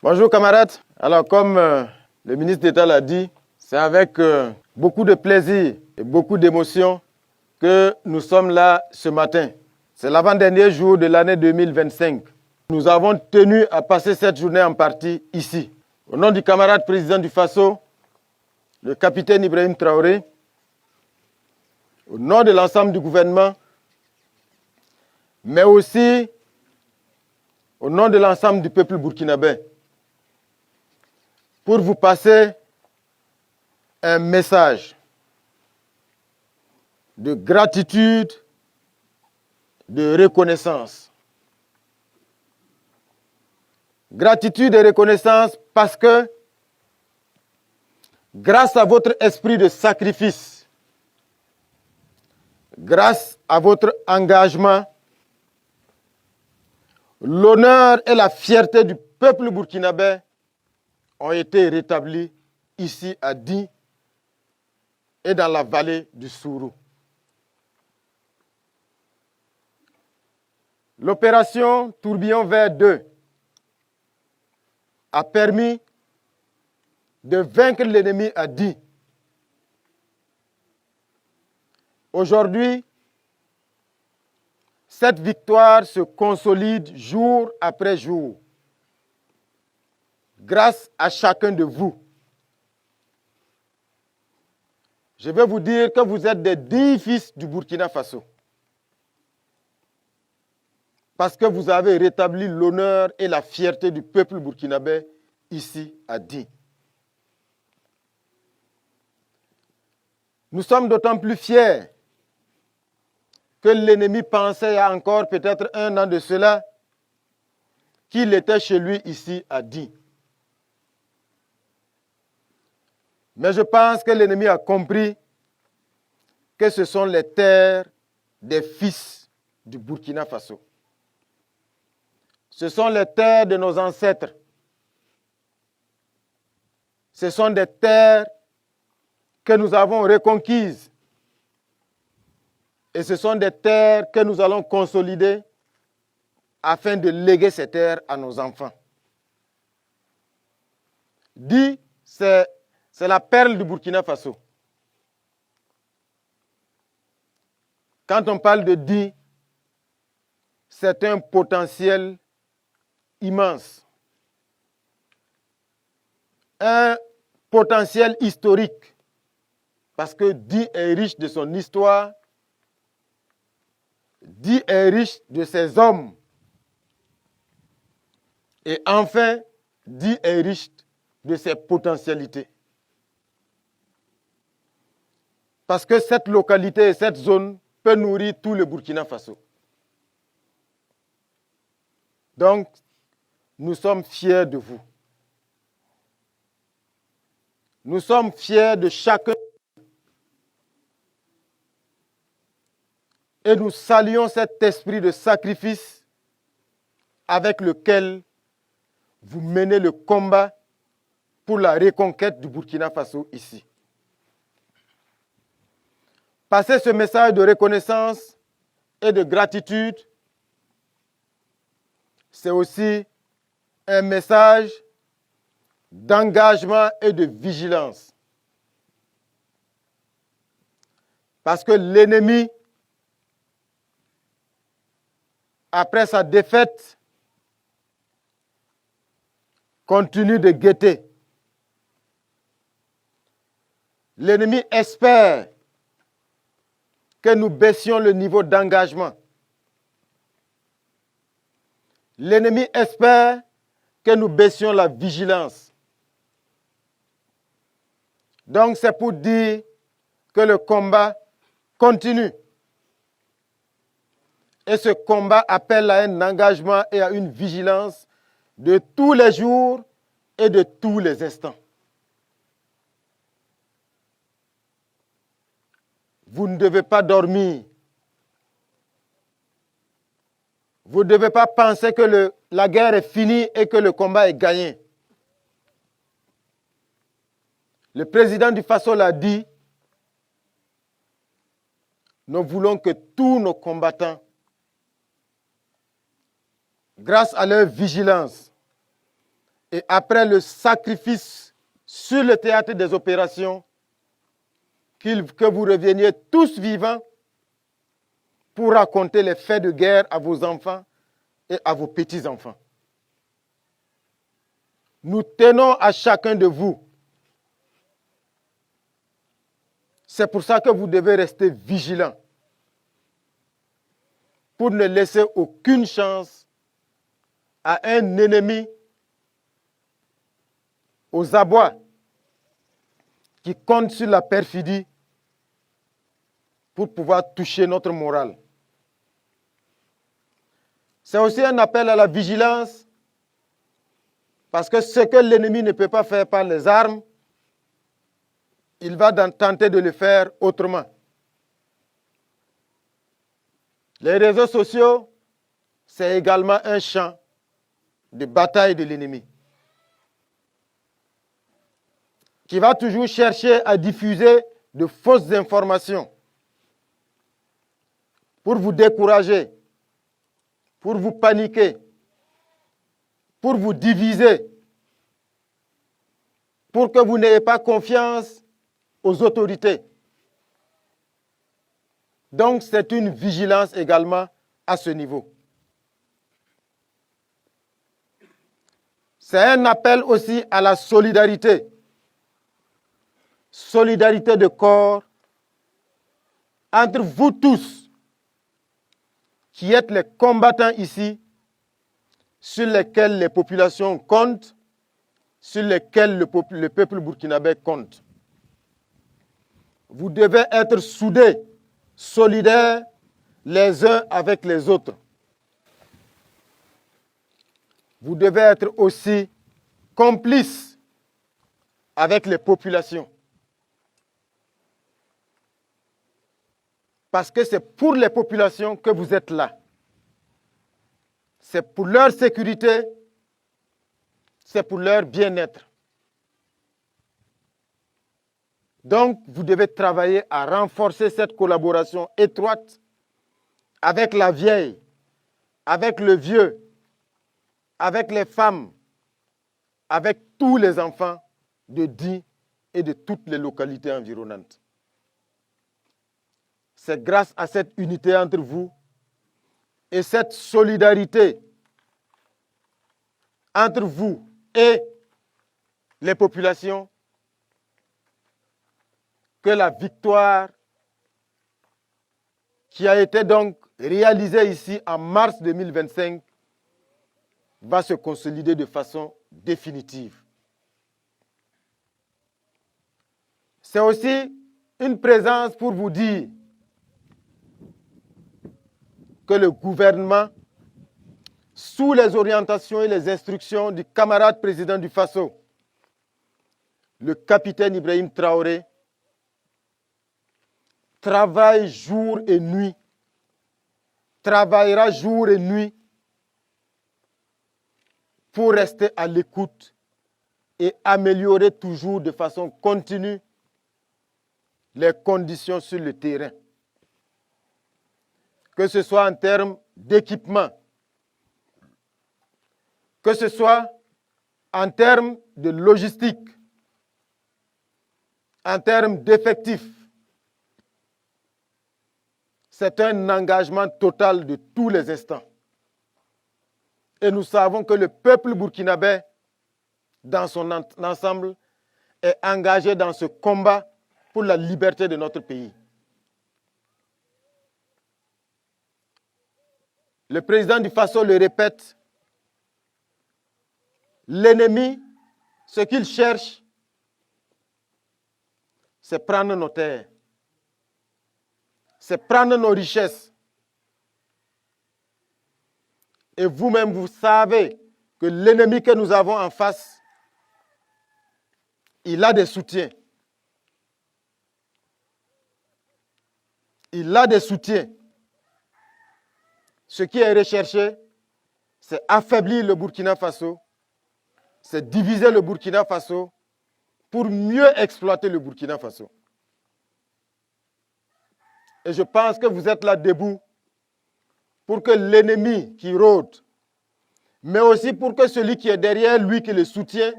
Bonjour camarades. Alors comme le ministre d'État l'a dit, c'est avec beaucoup de plaisir et beaucoup d'émotion que nous sommes là ce matin. C'est l'avant-dernier jour de l'année 2025. Nous avons tenu à passer cette journée en partie ici. Au nom du camarade président du Faso, le capitaine Ibrahim Traoré, au nom de l'ensemble du gouvernement, mais aussi au nom de l'ensemble du peuple burkinabé, pour vous passer un message de gratitude, de reconnaissance. Gratitude et reconnaissance parce que grâce à votre esprit de sacrifice, grâce à votre engagement, l'honneur et la fierté du peuple burkinabé ont été rétablis ici à Di et dans la vallée du Sourou. L'opération Tourbillon Vert 2 a permis de vaincre l'ennemi à Di. Aujourd'hui, cette victoire se consolide jour après jour, grâce à chacun de vous. Je vais vous dire que vous êtes des 10 fils du Burkina Faso, parce que vous avez rétabli l'honneur et la fierté du peuple burkinabé ici à Di. Nous sommes d'autant plus fiers que l'ennemi pensait il y a encore peut-être un an de cela qu'il était chez lui ici à Di. Mais je pense que l'ennemi a compris que ce sont les terres des fils du Burkina Faso. Ce sont les terres de nos ancêtres. Ce sont des terres que nous avons reconquises. Et ce sont des terres que nous allons consolider afin de léguer ces terres à nos enfants. Di, c'est la perle du Burkina Faso. Quand on parle de Di, c'est un potentiel immense. Un potentiel historique. Parce que Di est riche de son histoire. Di est riche de ses hommes. Et enfin, Di est riche de ses potentialités. Parce que cette localité et cette zone peut nourrir tout le Burkina Faso. Donc, nous sommes fiers de vous. Nous sommes fiers de chacun. Et nous saluons cet esprit de sacrifice avec lequel vous menez le combat pour la reconquête du Burkina Faso ici. Passer ce message de reconnaissance et de gratitude, c'est aussi un message d'engagement et de vigilance. Parce que l'ennemi, après sa défaite, continue de guetter. L'ennemi espère que nous baissions le niveau d'engagement. L'ennemi espère que nous baissions la vigilance. Donc c'est pour dire que le combat continue. Et ce combat appelle à un engagement et à une vigilance de tous les jours et de tous les instants. Vous ne devez pas dormir. Vous ne devez pas penser que la guerre est finie et que le combat est gagné. Le président du Faso l'a dit, nous voulons que tous nos combattants, grâce à leur vigilance Et après le sacrifice sur le théâtre des opérations, que vous reveniez tous vivants pour raconter les faits de guerre à vos enfants et à vos petits-enfants. Nous tenons à chacun de vous. C'est pour ça que vous devez rester vigilants pour ne laisser aucune chance à un ennemi aux abois qui compte sur la perfidie pour pouvoir toucher notre morale. C'est aussi un appel à la vigilance parce que ce que l'ennemi ne peut pas faire par les armes, il va tenter de le faire autrement. Les réseaux sociaux, c'est également un champ de bataille de l'ennemi qui va toujours chercher à diffuser de fausses informations pour vous décourager, pour vous paniquer, pour vous diviser, pour que vous n'ayez pas confiance aux autorités. Donc, c'est une vigilance également à ce niveau. C'est un appel aussi à la solidarité. Solidarité de corps entre vous tous qui êtes les combattants ici, sur lesquels les populations comptent, sur lesquels le peuple burkinabé compte. Vous devez être soudés, solidaires les uns avec les autres. Vous devez être aussi complices avec les populations. Parce que c'est pour les populations que vous êtes là. C'est pour leur sécurité, c'est pour leur bien-être. Donc, vous devez travailler à renforcer cette collaboration étroite avec la vieille, avec le vieux, avec les femmes, avec tous les enfants de Di et de toutes les localités environnantes. C'est grâce à cette unité entre vous et cette solidarité entre vous et les populations que la victoire qui a été donc réalisée ici en mars 2025 va se consolider de façon définitive. C'est aussi une présence pour vous dire que le gouvernement, sous les orientations et les instructions du camarade président du Faso, le capitaine Ibrahim Traoré, travaille jour et nuit, travaillera jour et nuit pour rester à l'écoute et améliorer toujours de façon continue les conditions sur le terrain. Que ce soit en termes d'équipement, que ce soit en termes de logistique, en termes d'effectifs. C'est un engagement total de tous les instants. Et nous savons que le peuple burkinabé, dans son ensemble, est engagé dans ce combat pour la liberté de notre pays. Le président du Faso le répète, l'ennemi, ce qu'il cherche, c'est prendre nos terres, c'est prendre nos richesses. Et vous-même, vous savez que l'ennemi que nous avons en face, il a des soutiens. Il a des soutiens. Ce qui est recherché, c'est affaiblir le Burkina Faso, c'est diviser le Burkina Faso pour mieux exploiter le Burkina Faso. Et je pense que vous êtes là debout pour que l'ennemi qui rôde mais aussi pour que celui qui est derrière lui, qui le soutient,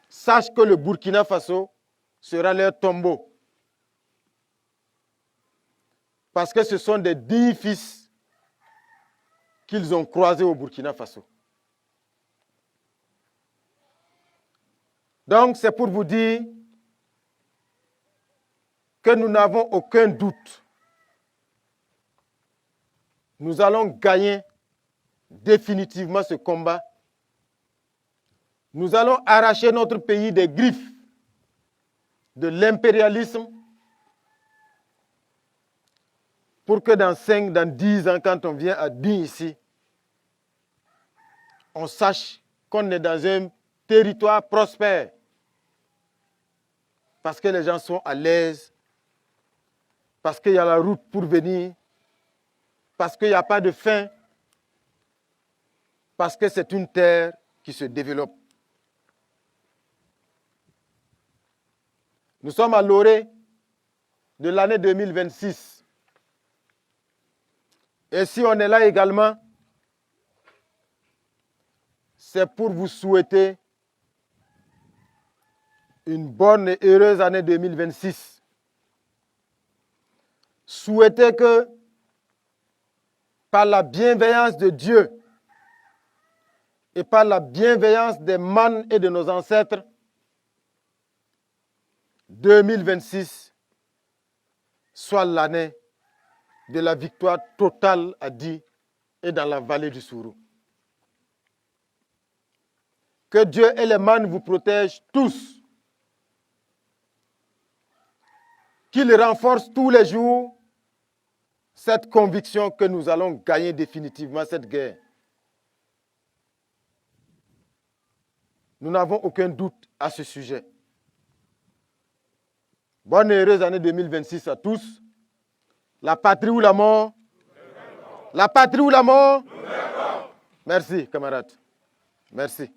sache que le Burkina Faso sera leur tombeau. Parce que ce sont des 10 fils qu'ils ont croisés au Burkina Faso. Donc, c'est pour vous dire que nous n'avons aucun doute. Nous allons gagner définitivement ce combat. Nous allons arracher notre pays des griffes de l'impérialisme pour que dans 5, dans 10 ans, quand on vient à dire ici, on sache qu'on est dans un territoire prospère. Parce que les gens sont à l'aise, parce qu'il y a la route pour venir, parce qu'il n'y a pas de faim, parce que c'est une terre qui se développe. Nous sommes à l'orée de l'année 2026. Et si on est là également, c'est pour vous souhaiter une bonne et heureuse année 2026. Souhaitez que, par la bienveillance de Dieu et par la bienveillance des mânes et de nos ancêtres, 2026 soit l'année de la victoire totale à Di et dans la vallée du Sourou. Que Dieu et les mânes vous protègent tous. Qu'il renforce tous les jours cette conviction que nous allons gagner définitivement cette guerre. Nous n'avons aucun doute à ce sujet. Bonne et heureuse année 2026 à tous. La patrie ou la mort? La patrie ou la mort? Merci, camarades. Merci.